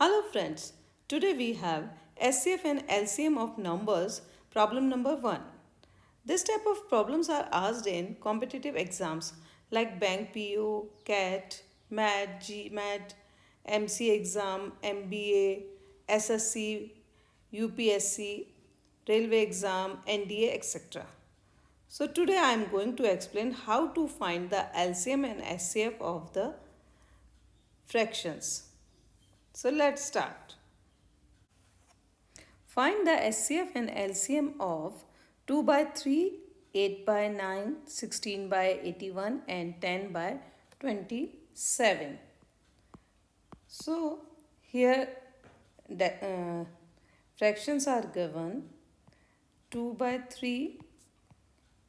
Hello friends, today we have HCF and LCM of numbers, problem number 1. This type of problems are asked in competitive exams like Bank PO, CAT, MAT, GMAT, MC exam, MBA, SSC, UPSC, Railway exam, NDA, etc. So today I am going to explain how to find the LCM and HCF of the fractions. So let's start. Find the HCF and LCM of 2 by 3, 8 by 9, 16 by 81 and 10 by 27. So here the fractions are given 2 by 3,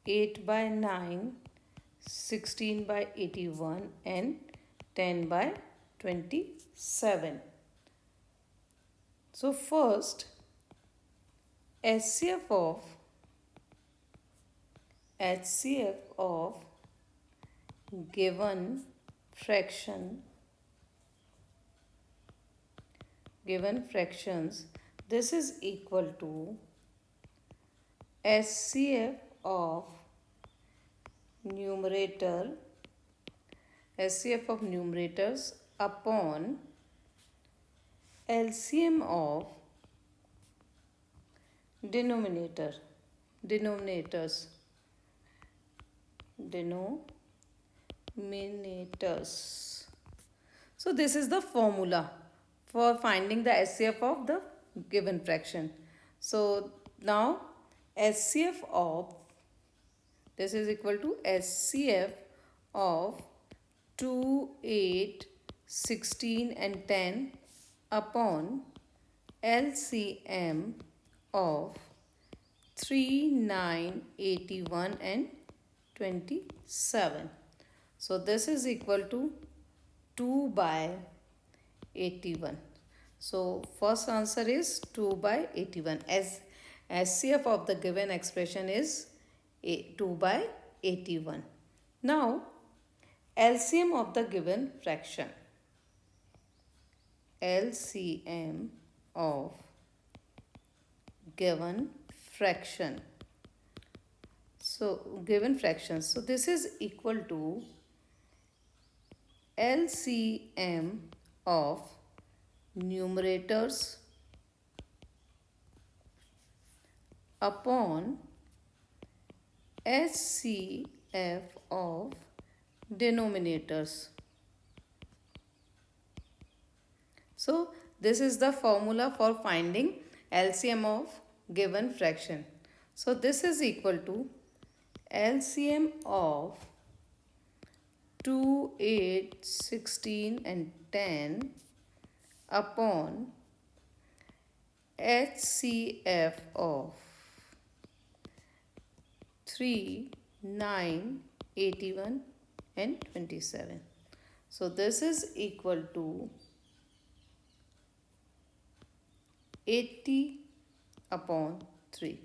8 by 9, 16 by 81 and 10 by 27. So first HCF of given fractions, this is equal to HCF of numerators upon LCM of denominators. So this is the formula for finding the HCF of the given fraction. So now HCF of this is equal to HCF of 2, 8, 16 and 10 upon LCM of 3, 9, 81 and 27. So this is equal to 2 by 81. So first answer is 2 by 81 as HCF of the given expression is 2 by 81. Now LCM of the given fraction. LCM of given fraction. So given fractions. So this is equal to LCM of numerators upon HCF of denominators. So this is the formula for finding LCM of given fraction. So this is equal to LCM of 2, 8, 16 and 10 upon HCF of 3, 9, 81 and 27. So this is equal to 80 upon 3.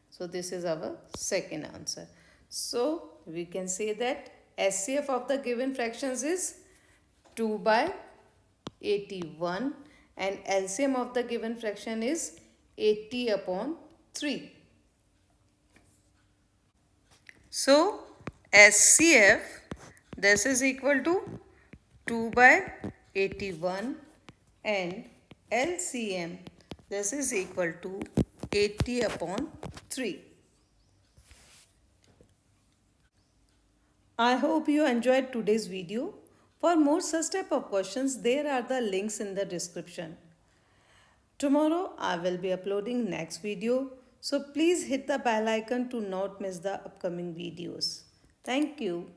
So this is our second answer. So we can say that HCF of the given fractions is 2 by 81 and LCM of the given fraction is 80 upon 3. So HCF this is equal to 2 by 81 and LCM this is equal to 80 upon 3. I hope you enjoyed today's video. For more such type of questions, there are the links in the description. Tomorrow I will be uploading next video. So please hit the bell icon to not miss the upcoming videos. Thank you.